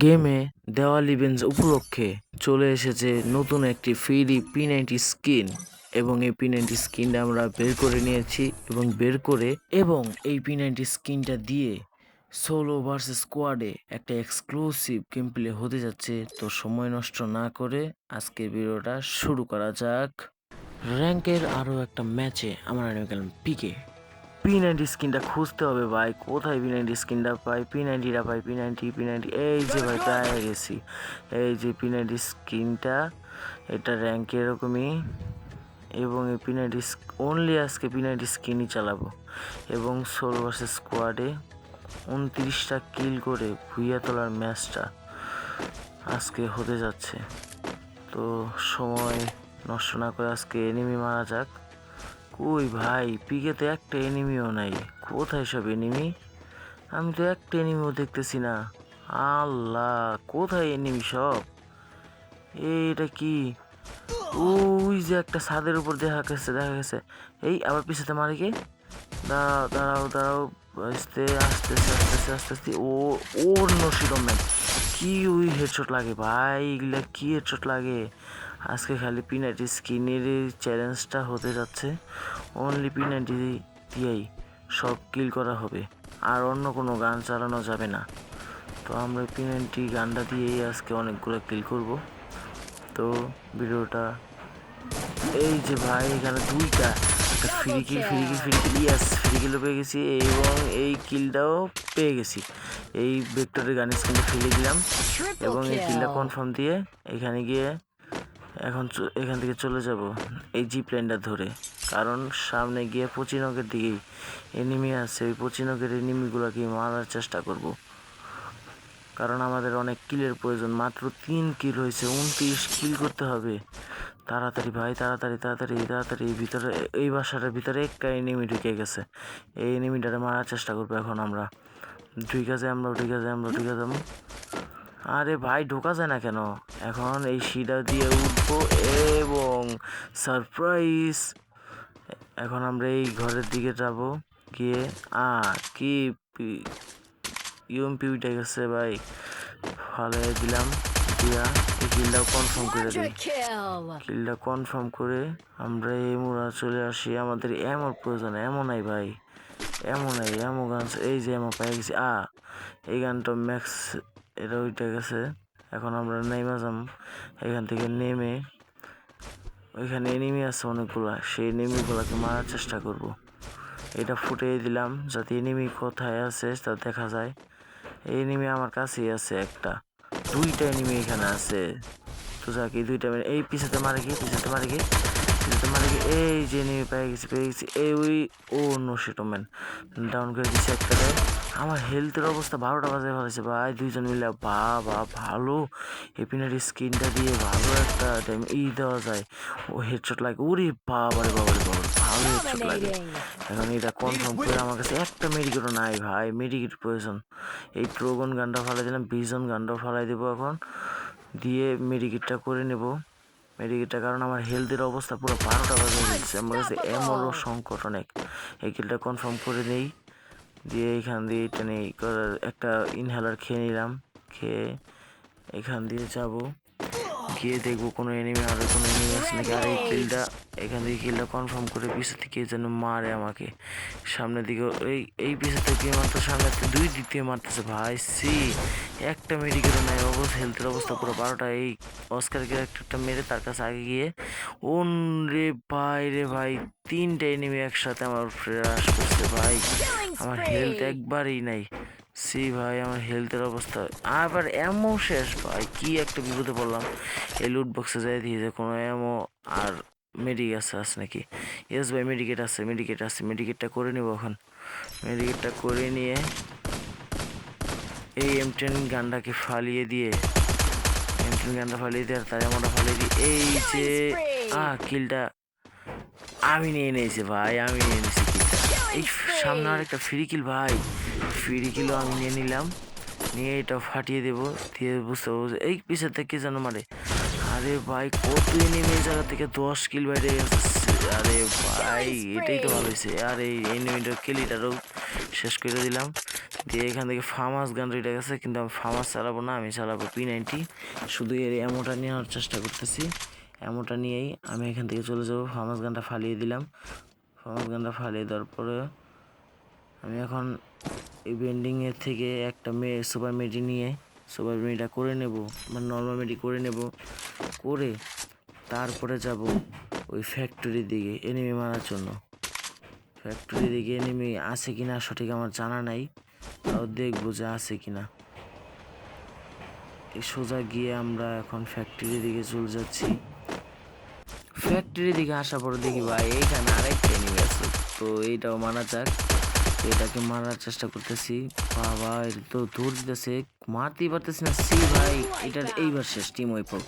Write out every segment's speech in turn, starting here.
গেমে দেওয়াল ইভেন্টস উপলক্ষে চলে এসেছে নতুন একটি ফ্রি P90 স্কিন এবং এই P90 স্কিনটা আমরা বের করে নিয়েছি এবং এই P90 স্কিনটা দিয়ে সোলো ভার্সেস স্কোয়াডে একটা এক্সক্লুসিভ গেম প্লে হতে যাচ্ছে। তো সময় নষ্ট না করে আজকে ভিডিওটা শুরু করা যাক। র্যাঙ্কের আরও একটা ম্যাচে আমরা নেমে গেলাম পিকে। P90 স্কিনটা খুঁজতে হবে ভাই, কোথায় P90 স্কিনটা পাই? P90টা পাই, P90 এই যে ভাই পেয়ে গেছি। এই যে P90 স্কিনটা, এটা র্যাঙ্ক এরকমই এবং এই P90 অনলি আজকে P90 স্কিনই চালাবো এবং সোলো ভার্সেস স্কোয়াডে 29টা কিল করে ভুইয়া তোলার ম্যাচটা আজকে হতে যাচ্ছে। তো সময় নষ্ট না করে আজকে এনিমি মারা যাক। কই ভাই, পিকে তো একটা এনিমিও নাই, কোথায় সব এনিমি? আমি তো একটা এনিমিও দেখতেছি না। আল্লাহ, কোথায় এনিমি সব? এটা কি? ওই যে একটা ছাদের উপর দেখা গেছে। এই আবার পিছাতে মারে কে? দাঁড়াও আস্তে আস্তে ওর নসিরম নাই। কি ওই হেডশট লাগে ভাই, এগুলা কি হেডশট লাগে? আজকে খালি P90 স্কিনের চ্যালেঞ্জটা হতে যাচ্ছে। অনলি P90 দিয়েই সব কিল করা হবে, আর অন্য কোনো গান চালানো যাবে না। তো আমরা P90 গানটা দিয়েই আজকে অনেকগুলো কিল করব। তো ভিডিওটা এই যে ভাই, এখানে দুইটা ফ্রি কিল ইয়াস, ফ্রি কিলও পেয়ে গেছি এবং এই কিলটাও পেয়ে গেছি। এই ভেক্টরের গান স্কিনটা ফেলে দিলাম এবং এই কিলটা কনফার্ম দিয়ে এখানে গিয়ে এখান থেকে চলে যাব এই জিপ লাইনটা ধরে, কারণ সামনে গিয়ে পচিনকের দিকেই এনিমি আছে। ওই পচিনকের এনিমিগুলোকে মারার চেষ্টা করব, কারণ আমাদের অনেক কিলের প্রয়োজন। মাত্র 3 কিল হয়েছে, 29 কিল করতে হবে। তাড়াতাড়ি ভাই, তাড়াতাড়ি ভিতরে, এই বাসাটার ভিতরে একটা এনিমি ঢুকে গেছে। এই এনিমিটারে মারার চেষ্টা করবো এখন আমরা। ঢুকে যাবো। আরে ভাই, ঢোকা যায় না কেন? এখন এই সিঁড়া দিয়ে উঠবো এবং সারপ্রাইজ। এখন আমরা এই ঘরের দিকে যাব, গিয়ে কি ইউএমপি উঠে গেছে ভাই, ফলে দিলাম দিয়া এই কিলটা কনফার্ম করে আমরা এই মোড়া চলে আসি। আমাদের এমন প্রয়োজন, এমন নাই ভাই, এমন গান। এই যে এমন পেয়ে গেছি। এই গানটা ম্যাক্স এটা উঠে গেছে। এখন আমরা নেমে যাম, এখান থেকে নেমে ওইখানে এনিমি আছে অনেকগুলা, সেই এনিমিগুলাকে মারার চেষ্টা করব। এটা ফুটিয়ে দিলাম যাতে এনিমি কোথায় আছে তা দেখা যায়। এই এনিমি আমার কাছেই আছে, দুইটা এনিমি এখানে আছে। তো যাক, এই দুইটা এই পিছাতে মারে কি এই যে এনিমি পেয়ে গেছি। এই ওই নশিটম্যান ডাউন করে দিচ্ছে একটা। আমার হেলথের অবস্থা 12টা বাজে ফেলেছে ভাই, দুইজন মিলে ভালো P90 স্কিনটা দিয়ে ভালো একটা দেওয়া যায়। ও হেডশট লাগে, ওরে বাবারে ভালো হেডশট লাগে। এখন এটা কনফার্ম করে আমার কাছে একটা মেডিকেটও নাই ভাই, মেডিকেট প্রয়োজন। এই ট্রোগন গানটা ফালাই দিলাম, বিজন গানটাও ফালাই দেবো এখন, দিয়ে মেডিকেটটা করে নেব। কারণ আমার হেলথের অবস্থা পুরো 12টা বাজে গেছে, আমার কাছে এমনও সংকট অনেক। এই কিলটা কনফার্ম করে নেই, দিয়ে এখান দিয়ে এটা নেই একটা ইনহেলার খেয়ে নিলাম। খেয়ে এখান দিয়ে যাব, গিয়ে দেখবো কোনো এনিমি আছে নাকি। আর এখান থেকে কিলটা কনফার্ম করে পিছু থেকে যেন মারে আমাকে। সামনের দিকে এই পিছু থেকে মাত্র সামনে দুই দিক থেকে মারতেছে ভাই। একটা মেডিকেলও নাই, হেলথের অবস্থা পুরো 12টা। এই অস্কার ক্যারেক্টারটা মেরে তার কাছে আগে গিয়ে রে ভাই 3টা এনিমি একসাথে আমার রাশ করছে ভাই। আমার হেলথ একবারই নাই। ভাই, আমার হেলথের অবস্থা আবার এমন শেষ ভাই, কি একটা বিপদে পড়লাম। এই লুট বক্সে যাই দিয়েছে কোনো এমো আর মেডিকেট আছে নাকি? ইয়েস ভাই, মেডিকেট আছে। মেডিকেটটা করে নিব এখন। মেডিকেটটা করে নিয়ে এই M10 গানটাকে ফালিয়ে দিয়ে আর তার এমনটা ফালিয়ে দিয়ে এই যে কিলটা আমি নিয়ে নিয়েছি ভাই, এই সামনে আর একটা ফ্রি কিল ভাই, আমি নিয়ে নিলাম। নিয়ে এটা ফাটিয়ে দেবো, দিয়ে বুঝতে পারবো এই পিছের থেকে যেন মারে। আরে ভাই, কত এনিমি এই জায়গা থেকে 10 কিল বাইরে গেছে। আরে ভাই, এটাই তো ভালো হয়েছে। আর এই এনিমিটার কিলিটারও শেষ করে দিলাম, দিয়ে এখান থেকে ফার্মাস গান রেডে গেছে, কিন্তু আমি ফার্মাস চালাবো না, আমি চালাবো P90। শুধু এর অ্যামোটা নেওয়ার চেষ্টা করতেছি। অ্যামোটা নিয়েই আমি এখান থেকে চলে যাবো। ফার্মাস গানটা ফালিয়ে দিলাম। ফার্মাস গানটা ফালিয়ে দেওয়ার পরে আমি এখন এই বেন্ডিংয়ের থেকে একটা সুপার মেডি নিয়ে সুপার মেডিটা করে নেব, মানে নর্মাল মেডি করে নেব। করে তারপরে যাব ওই ফ্যাক্টরির দিকে এনিমি মারার জন্য। ফ্যাক্টরি দিকে এনিমি আছে কিনা সঠিক আমার জানা নাই, তাও দেখবো যে আছে কিনা। এই সোজা গিয়ে আমরা এখন ফ্যাক্টরির দিকে চলে যাচ্ছি। ফ্যাক্টরির দিকে আসার পরে দেখি ভাই এইখানে আরেকটা এনিমি আছে, তো এইটাও মারা যাক। এটাকে মারার চেষ্টা করতেছি। বাবা এটা তো দৌড় দিতেছে, মারতেই পারতেছি না। সি ভাই এটার এইবার শেষ, টিম ওয়াইপ আউট।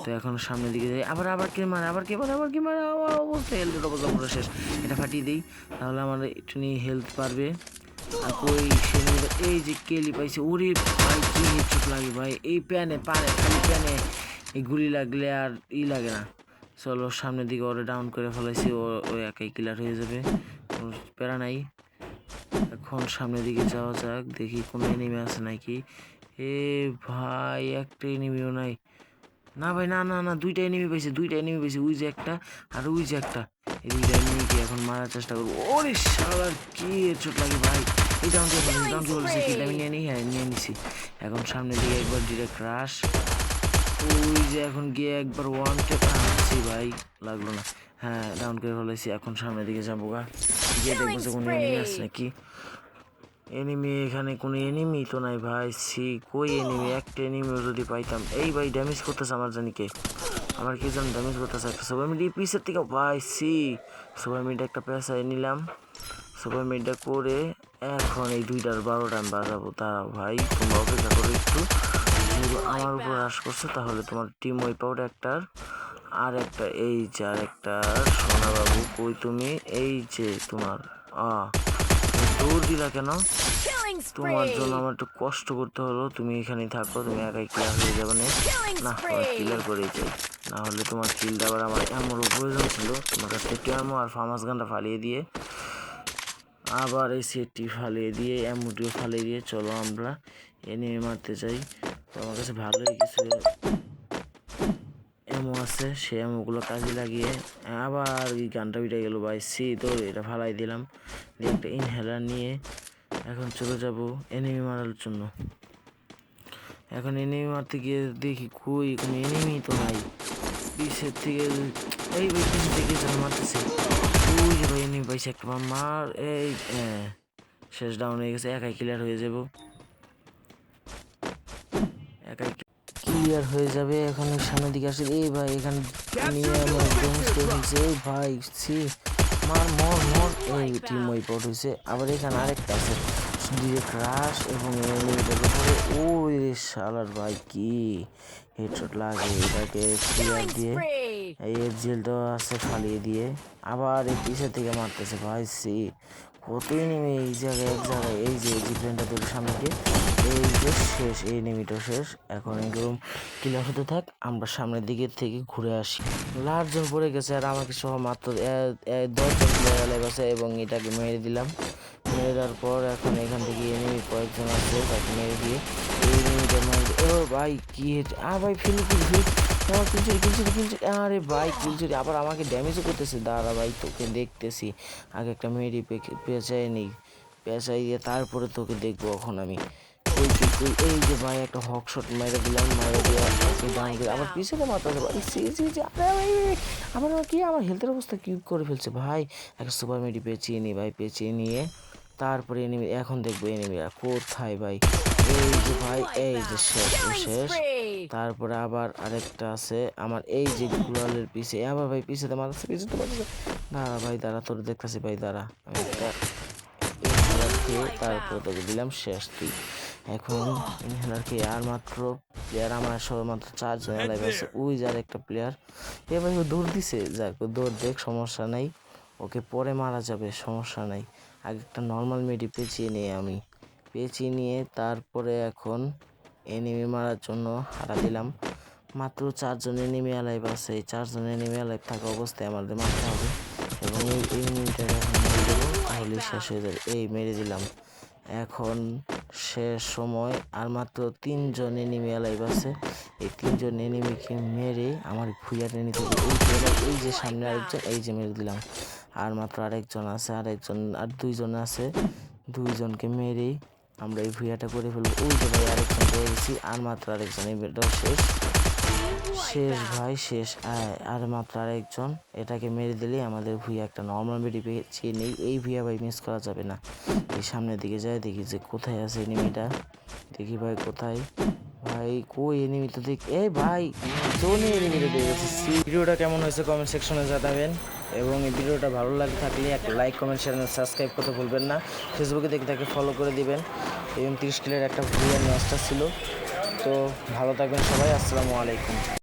তো এখন সামনের দিকে যাই, আবার কে মারে, আবার কে মারে, আমার অবস্থা হেলথের অবস্থা পুরো শেষ। এটা ফাটিয়ে দিই, তাহলে আমার একটু নিয়ে হেলথ পারবে। আর কই এই যে কেলি পাইছে, ওরে ভাই কি হেডশট লাগে ভাই, এই প্যানে খালি প্যানে এই গুলি লাগলে আর লাগে না। চলো সামনের দিকে ওরে ডাউন করে ফেলাইছি, ও একাই কিলার হয়ে যাবে, প্যারা নাই। এখন সামনের দিকে যাওয়া যাক, দেখি কোনো এনিমি আছে নাকি। এ ভাই একটা এনিমিও নাই। না ভাই না, দুইটা এনিমি পাইছে, ওই যে একটা আর ওই যে একটা। এই দুইটা এনিমিকে এখন মারার চেষ্টা করবো। ওরে শালার কি হেডশট লাগে ভাই। এই ডাউনকে বলেছি কি আমি নিয়ে নিছি। এখন সামনের দিকে একবার ডিরেক্ট ক্রাশ। ওই যে এখন গিয়ে একবার ওয়ান টেপ আসছি ভাই, লাগলো না। হ্যাঁ ডাউন করে ফেলেছি। এখন সামনের দিকে যাবো গা, গিয়ে দেখবো যে কোনো এনিমি আছে নাকি। এনিমি এখানে কোনো এনিমি তো নাই ভাই। সি কই এনিমি, একটা এনিমিও যদি পাইতাম। এই ভাই ড্যামেজ করতেছে আমার জানি কে, আমার কি যেন ড্যামেজ করতেছে একটা সুপার মিড পিসের থেকে ভাই। সি সুপার মিড একটা পেঁচায় নিলাম, সুপার মিডটা করে এখন এই 2টার 12টা আমি বাজাবো। তারা ভাই তোমরা অপেক্ষা করো একটু, যেহেতু আমার উপর হ্রাস করছে তাহলে তোমার টিম ওয়াইপ আউট একটার। আর একটা এই যে আর একটা সোনা বাবু কই তুমি, এই যে তোমার দৌড় দিলা কেন? তোমার জন্য আমার একটু কষ্ট করতে হলো, তুমি এখানেই থাকো, তুমি একাই ক্লিয়ার হয়ে যাবে না। তোমার ক্লিয়ার করেই চাই, না হলে তোমার কিলটা আবার আমার এমনও প্রয়োজন ছিল। তোমার কাছ থেকে এমন আর ফার্মাস গানটা ফালিয়ে দিয়ে আবার এই সেটটি ফালিয়ে দিয়ে এমওটিও ফালিয়ে দিয়ে চলো আমরা এনিমি মারতে যাই। তো আমার কাছে ভালোই কিছু এমও আছে, সে এমওগুলো কাজে লাগিয়ে আবার এই গানটা উঠে গেল ভাই। সি তো এটা ফালাই দিলাম, দিয়ে একটা ইনহেলার নিয়ে এখন চলে যাব এনিমি মারার জন্য। এখন এনিমি মারতে গিয়ে দেখি কই কোনো এনিমি তো নাই। পিছের থেকে এই পিছন থেকে যেন মারতেছে, ওই যে ভাই এনিমি পাইছে একটা মার। এই শেষ ডাউন হয়ে গেছে, একাই ক্লিয়ার হয়ে যাব, একাই ক্লিয়ার হয়ে যাবে। এখন সামনের দিকে আসে, এই ভাই এখানে নিয়ে আমার ড্যামেজ করে ফেলছে। এই ভাই সি মর এই টিম ওয়াইপ আউট হয়েছে। আবার এখানে আরেকটা আছে ডিরেক্ট ক্রাশ এবং এনিমিটার উপরে। ওই শালার ভাই কি হেডশট লাগে, এটাকে ক্লিয়ার দিয়ে এই জেলটা আছে ফালিয়ে দিয়ে আবার এই পিছের থেকে মারতেছে ভাই। সি কতই নেমে এই জায়গায় এক জায়গায়, এই যে জিপ্লেনটা ধরে সামনে দিয়ে এই যে শেষ, এই নেমিটা শেষ। এখন এরকম ক্লিয়ার হতে থাক, আমরা সামনের দিকে থেকে ঘুরে আসি। লাস্টজন পড়ে গেছে আর আমাকে সহ মাত্র 10জন প্লেয়ার লাইভ আছে এবং এটাকে মেরে দিলাম। মেরে দেওয়ার পর এখন এখান থেকে এনিমি কয়েকজন আছে, তাকে মেরে দিয়ে এই এনিমিটা মেরে। ও ভাই কি ভাই ফিলি আমার কিলচুরি আরে ভাই কিলচুরি আবার আমাকে ড্যামেজও করতেছে। দাঁড়া ভাই তোকে দেখতেছি, আগে একটা মেরি পেঁচাই নেই, পেঁচাই দিয়ে তারপরে তোকে দেখবো। এখন আমি এই যে ভাই একটা হক শট মেরে দিলাম, মেরে দিয়ে ডাউন করে আবার পিছনে মারতেছে ভাই। আমার কি আমার হেলথের অবস্থা কি করে ফেলছে ভাই। একটা সুপার মেডি পেঁচিয়ে নিই ভাই, পেঁচিয়ে নিয়ে তারপরে এনিমি এখন দেখবো এনিমিরা কোথায় ভাই। এই যে ভাই এই যে শেষ। তারপরে আবার আরেকটা আছে আমার এই যে গুলালের পিছে, আবার ভাই পিছাতে মারছে। দাঁড়া ভাই দাঁড়া, তোর দেখতেছি ভাই দাঁড়া, আমি একটা ইনহেলার খেয়ে তারপরে তোকে দিলাম শেষ। তুই এখন ইনহেলার খেয়ে আর মাত্র প্লেয়ার আমার সব মাত্র 4জন লাইভ আছে। ওই যার একটা প্লেয়ার এ ভাই ও দৌড় দিছে, যাক ও দৌড় দেখ সমস্যা নাই, ওকে পরে মারা যাবে সমস্যা নাই। আগে একটা নর্মাল মেডি পেঁচিয়ে নিয়ে তারপরে এখন এনিমি মারার জন্য হারা দিলাম। মাত্র 4জন এনিমি অ্যালাইভ আছে, এই 4জন এনিমি অ্যালাইভ থাকা অবস্থায় আমাদের মারতে হবে এবং এই এনিমিটা এখন মেরে দেবো, তাহলে শেষ হয়ে যাবে। এই মেরে দিলাম। এখন শেষ সময় আর মাত্র 3জন এনিমি লাইভ আছে। এই 3জন এনিমিকে মেরে আমার ভুইয়াটা নিতে হবে। এই যে সামনে আরেকজন, এই যে মেরে দিলাম। আর মাত্র আরেকজন আছে, আর 2জন আছে। 2জনকে মেরেই আমরা এই ভুইয়াটা করে ফেলবো। ওই যে ভাই আরেকজন করে দিচ্ছি, আর মাত্র আরেকজন। এটাও শেষ ভাই শেষ। আর মাত্র আরেকজন, এটাকে মেরে দিলেই আমাদের ভুইয়া একটা নর্মাল বেডি পেয়েছি। নেই এই ভুইয়া ভাই মিস করা যাবে না। এই সামনের দিকে যায়, দেখি যে কোথায় আছে এনিমিটা। দেখি ভাই কোথায়, ভাই কই এনিমি তো দেখ, এই ভাই জোনে এনিমিটা পেয়ে গেছে। ভিডিওটা কেমন হয়েছে কমেন্ট সেকশনে জানাবেন, এবং এই ভিডিওটা ভালো লাগে থাকলে একটা লাইক কমেন্ট শেয়ার সাবস্ক্রাইব করতে ভুলবেন না। ফেসবুকে দেখে তাকে ফলো করে দিবেন। এবং 30 কিলের একটা ভুইয়া ম্যাচটা ছিল। তো ভালো থাকবেন সবাই, আসসালামু আলাইকুম।